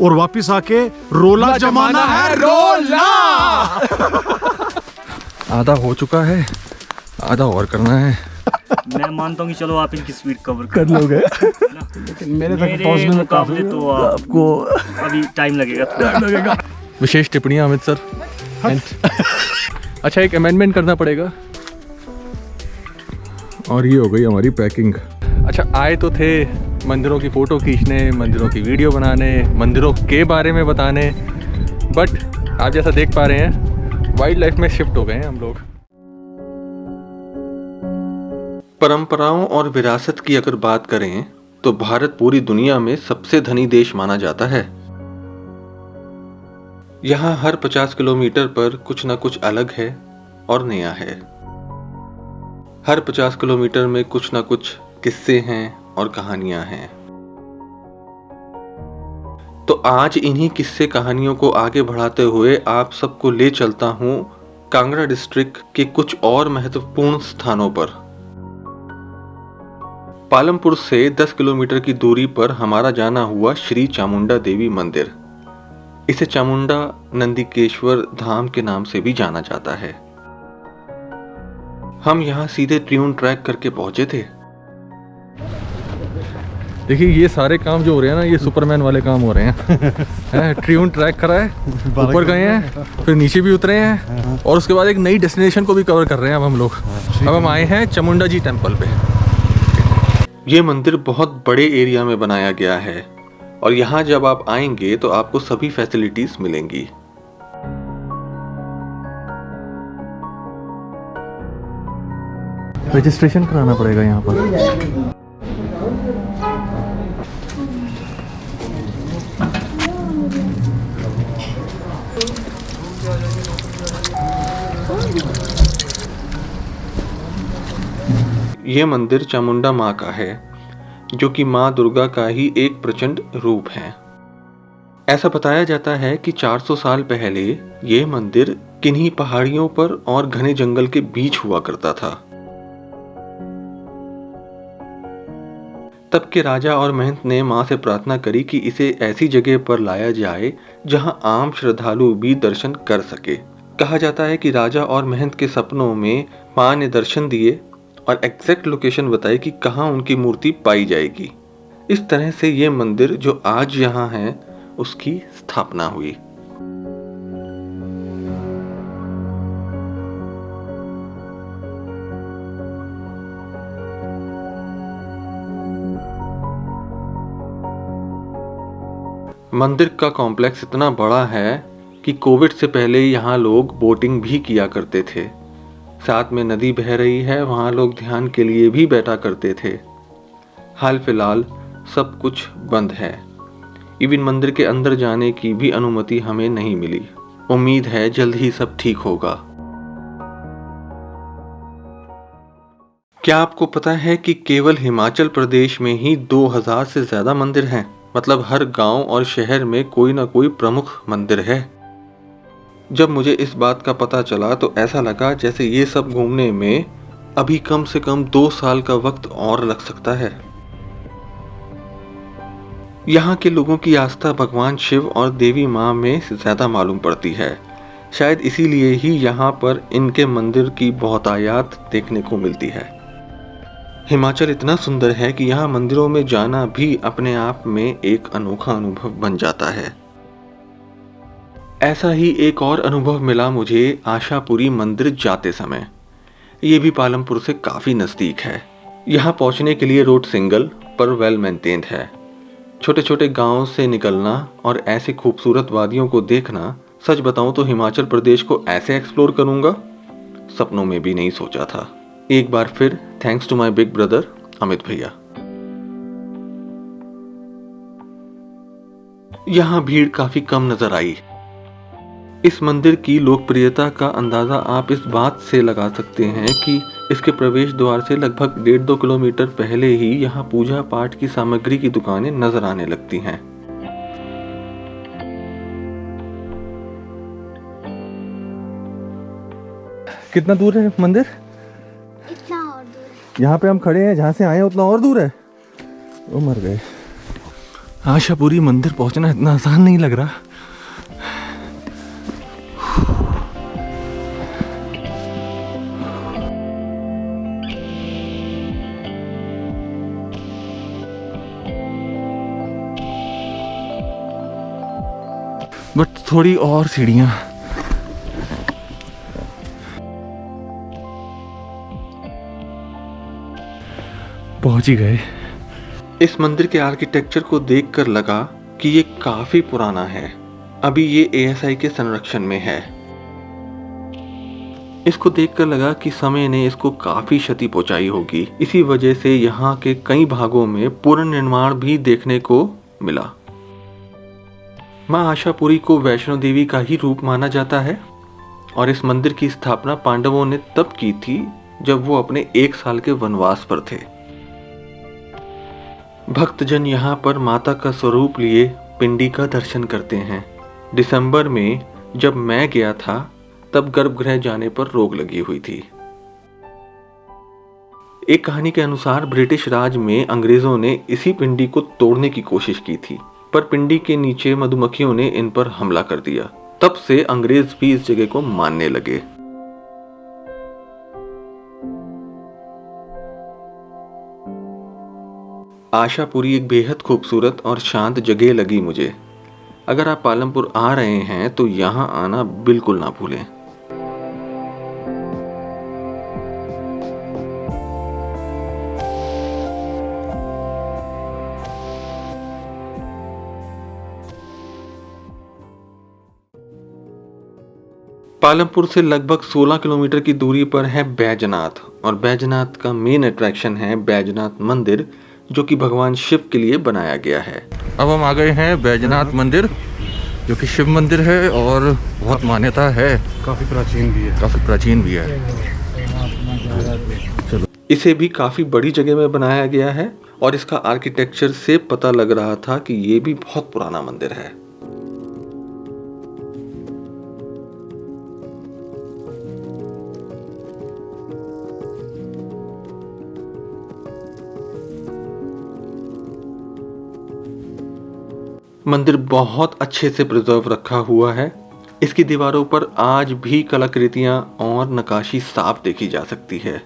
और वापिस आके रोला जमाना है, रोला। आधा हो चुका है, आधा और करना है। मैं मानता हूँ कि चलो आप इनकी स्पीड कवर कर लोगे लेकिन मेरे तक पहुंचने में मुकाबले तो आपको अभी टाइम लगेगा। विशेष टिप्पणियां अमित सर। अच्छा, एक अमेंडमेंट करना पड़ेगा। और ये हो गई हमारी पैकिंग। अच्छा, आए तो थे मंदिरों की फ़ोटो खींचने, मंदिरों की वीडियो बनाने, मंदिरों के बारे में बताने, बट आप जैसा देख पा रहे हैं वाइल्ड लाइफ में शिफ्ट हो गए हैं हम लोग। परंपराओं और विरासत की अगर बात करें तो भारत पूरी दुनिया में सबसे धनी देश माना जाता है। यहाँ हर 50 किलोमीटर पर कुछ ना कुछ अलग है और नया है। हर 50 किलोमीटर में कुछ ना कुछ किस्से हैं और कहानियां हैं। तो आज इन्हीं किस्से कहानियों को आगे बढ़ाते हुए आप सबको ले चलता हूं कांगड़ा डिस्ट्रिक्ट के कुछ और महत्वपूर्ण स्थानों पर। पालमपुर से 10 किलोमीटर की दूरी पर हमारा जाना हुआ श्री चामुंडा देवी मंदिर। इसे चामुंडा नंदिकेश्वर धाम के नाम से भी जाना जाता है। हम यहाँ सीधे ट्यून ट्रैक करके पहुंचे थे। देखिए, ये सारे काम जो हो रहे हैं ना, ये सुपरमैन वाले काम हो रहे हैं। ट्यून ट्रैक करा है, ऊपर गए हैं, फिर नीचे भी उतरे हैं, और उसके बाद एक नई डेस्टिनेशन को भी कवर कर रहे हैं अब हम लोग। अब हम आए हैं चामुंडा जी टेम्पल पे। ये मंदिर बहुत बड़े एरिया में बनाया गया है और यहाँ जब आप आएंगे तो आपको सभी फैसिलिटीज मिलेंगी। रजिस्ट्रेशन कराना पड़ेगा यहाँ पर। ये मंदिर चामुंडा माँ का है, जो कि माँ दुर्गा का ही एक प्रचंड रूप है। ऐसा बताया जाता है कि 400 साल पहले ये मंदिर किन्हीं पहाड़ियों पर और घने जंगल के बीच हुआ करता था। तब के राजा और महंत ने माँ से प्रार्थना करी कि इसे ऐसी जगह पर लाया जाए जहाँ आम श्रद्धालु भी दर्शन कर सके। कहा जाता है कि राजा और महंत के सपनों में माँ ने दर्शन दिए और एग्जैक्ट लोकेशन बताई कि कहाँ उनकी मूर्ति पाई जाएगी। इस तरह से ये मंदिर जो आज यहाँ है उसकी स्थापना हुई। मंदिर का कॉम्प्लेक्स इतना बड़ा है कि कोविड से पहले यहाँ लोग बोटिंग भी किया करते थे। साथ में नदी बह रही है, वहाँ लोग ध्यान के लिए भी बैठा करते थे। हाल फिलहाल सब कुछ बंद है। इवन मंदिर के अंदर जाने की भी अनुमति हमें नहीं मिली। उम्मीद है जल्द ही सब ठीक होगा। क्या आपको पता है कि केवल हिमाचल प्रदेश में ही 2000 से ज्यादा मंदिर हैं? मतलब हर गांव और शहर में कोई ना कोई प्रमुख मंदिर है। जब मुझे इस बात का पता चला तो ऐसा लगा जैसे ये सब घूमने में अभी कम से कम 2 साल का वक्त और लग सकता है। यहाँ के लोगों की आस्था भगवान शिव और देवी माँ में ज्यादा मालूम पड़ती है। शायद इसीलिए ही यहाँ पर इनके मंदिर की बहुतायत देखने को मिलती है। हिमाचल इतना सुंदर है कि यहाँ मंदिरों में जाना भी अपने आप में एक अनोखा अनुभव बन जाता है। ऐसा ही एक और अनुभव मिला मुझे आशापुरी मंदिर जाते समय। ये भी पालमपुर से काफ़ी नज़दीक है। यहाँ पहुँचने के लिए रोड सिंगल पर वेल मेंटेन्ड है। छोटे छोटे गांवों से निकलना और ऐसे खूबसूरत वादियों को देखना, सच बताऊं तो हिमाचल प्रदेश को ऐसे एक्सप्लोर करूंगा सपनों में भी नहीं सोचा था। एक बार फिर thanks to my big brother Amit भैया। यहाँ भीड़ काफ़ी कम नज़र आई। इस मंदिर की लोकप्रियता का अंदाज़ा आप इस बात से लगा सकते हैं कि इसके प्रवेश द्वार से लगभग 1.5-2 किलोमीटर पहले ही यहाँ पूजा पाठ की सामग्री की दुकानें नजर आने लगती हैं। कितना दूर है मंदिर? इतना और दूर है। यहाँ पे हम खड़े हैं, जहाँ से आए हैं उतना और दूर है। वो मर गए। आशापुरी मंदिर पहुंचना इतना आसान नहीं लग रहा। बट थोड़ी और सीढ़ियां। पहुंच ही गए। इस मंदिर के आर्किटेक्चर को देखकर लगा कि ये काफी पुराना है। अभी ये एएसआई के संरक्षण में है। इसको देखकर लगा कि समय ने इसको काफी क्षति पहुंचाई होगी। इसी वजह से यहाँ के कई भागों में पुनर्निर्माण भी देखने को मिला। मां आशापुरी को वैष्णो देवी का ही रूप माना जाता है और इस मंदिर की स्थापना पांडवों ने तब की थी जब वो अपने 1 साल के वनवास पर थे। भक्तजन यहाँ पर माता का स्वरूप लिए पिंडी का दर्शन करते हैं। दिसंबर में जब मैं गया था तब गर्भगृह जाने पर रोक लगी हुई थी। एक कहानी के अनुसार ब्रिटिश राज में अंग्रेजों ने इसी पिंडी को तोड़ने की कोशिश की थी, पर पिंडी के नीचे मधुमक्खियों ने इन पर हमला कर दिया। तब से अंग्रेज भी इस जगह को मानने लगे। आशापुरी एक बेहद खूबसूरत और शांत जगह लगी मुझे। अगर आप पालमपुर आ रहे हैं तो यहाँ आना बिल्कुल ना भूलें। पालमपुर से लगभग 16 किलोमीटर की दूरी पर है बैजनाथ, और बैजनाथ का मेन अट्रैक्शन है बैजनाथ मंदिर, जो कि भगवान शिव के लिए बनाया गया है। अब हम आ गए हैं बैजनाथ मंदिर, जो कि शिव मंदिर है और बहुत मान्यता है। काफी प्राचीन भी है। चलो, इसे भी काफी बड़ी जगह में बनाया गया है और इसका आर्किटेक्चर से पता लग रहा था कि ये भी बहुत पुराना मंदिर है। मंदिर बहुत अच्छे से प्रिजर्व रखा हुआ है। इसकी दीवारों पर आज भी कलाकृतियां और नक्काशी साफ देखी जा सकती है।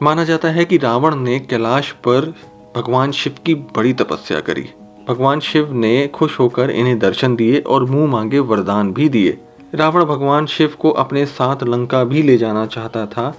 माना जाता है कि रावण ने कैलाश पर भगवान शिव की बड़ी तपस्या करी। भगवान शिव ने खुश होकर इन्हें दर्शन दिए और मुंह मांगे वरदान भी दिए। रावण भगवान शिव को अपने साथ लंका भी ले जाना चाहता था,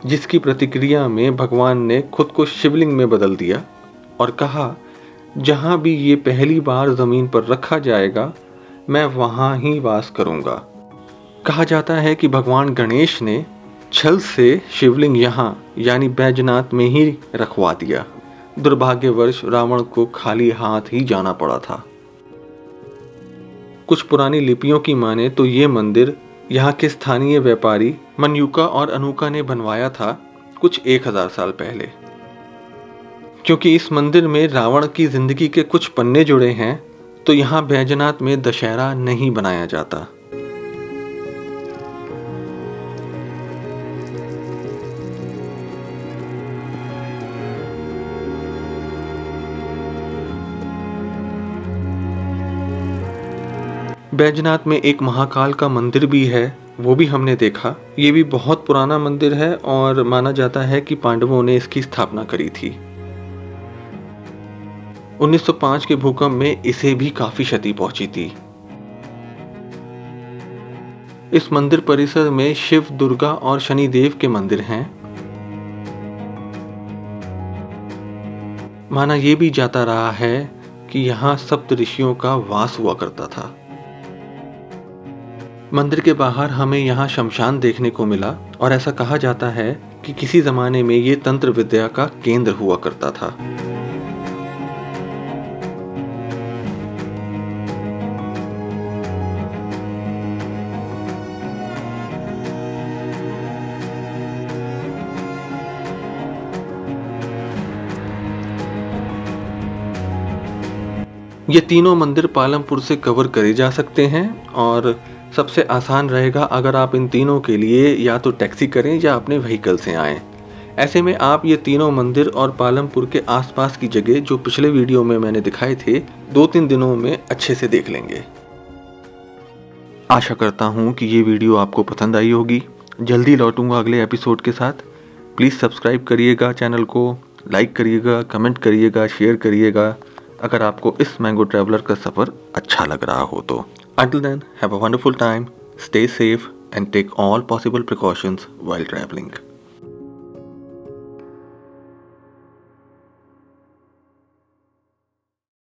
जिसकी प्रतिक्रिया में भगवान ने खुद को शिवलिंग में बदल दिया और कहा, जहां भी ये पहली बार जमीन पर रखा जाएगा मैं वहां ही वास करूंगा। कहा जाता है कि भगवान गणेश ने छल से शिवलिंग यहाँ यानी बैजनाथ में ही रखवा दिया। दुर्भाग्यवश रावण को खाली हाथ ही जाना पड़ा था। कुछ पुरानी लिपियों की माने तो ये मंदिर यहाँ के स्थानीय व्यापारी मनयूका और अनूका ने बनवाया था कुछ 1000 साल पहले। क्योंकि इस मंदिर में रावण की जिंदगी के कुछ पन्ने जुड़े हैं, तो यहाँ बैजनाथ में दशहरा नहीं बनाया जाता। बैजनाथ में एक महाकाल का मंदिर भी है, वो भी हमने देखा। ये भी बहुत पुराना मंदिर है और माना जाता है कि पांडवों ने इसकी स्थापना करी थी। 1905 के भूकंप में इसे भी काफी क्षति पहुंची थी। इस मंदिर परिसर में शिव, दुर्गा और शनिदेव के मंदिर हैं। माना यह भी जाता रहा है कि यहाँ सप्त ऋषियों का वास हुआ करता था। मंदिर के बाहर हमें यहाँ शमशान देखने को मिला और ऐसा कहा जाता है कि किसी जमाने में ये तंत्र विद्या का केंद्र हुआ करता था। ये तीनों मंदिर पालमपुर से कवर करे जा सकते हैं और सबसे आसान रहेगा अगर आप इन तीनों के लिए या तो टैक्सी करें या अपने व्हीकल से आएं। ऐसे में आप ये तीनों मंदिर और पालमपुर के आसपास की जगह जो पिछले वीडियो में मैंने दिखाए थे 2-3 दिनों में अच्छे से देख लेंगे। आशा करता हूँ कि ये वीडियो आपको पसंद आई होगी। जल्दी लौटूंगा अगले एपिसोड के साथ। प्लीज़ सब्सक्राइब करिएगा चैनल को, लाइक करिएगा, कमेंट करिएगा, शेयर करिएगा अगर आपको इस मैंगो ट्रैवलर का सफ़र अच्छा लग रहा हो तो। Until then, have a wonderful time, stay safe and take all possible precautions while traveling.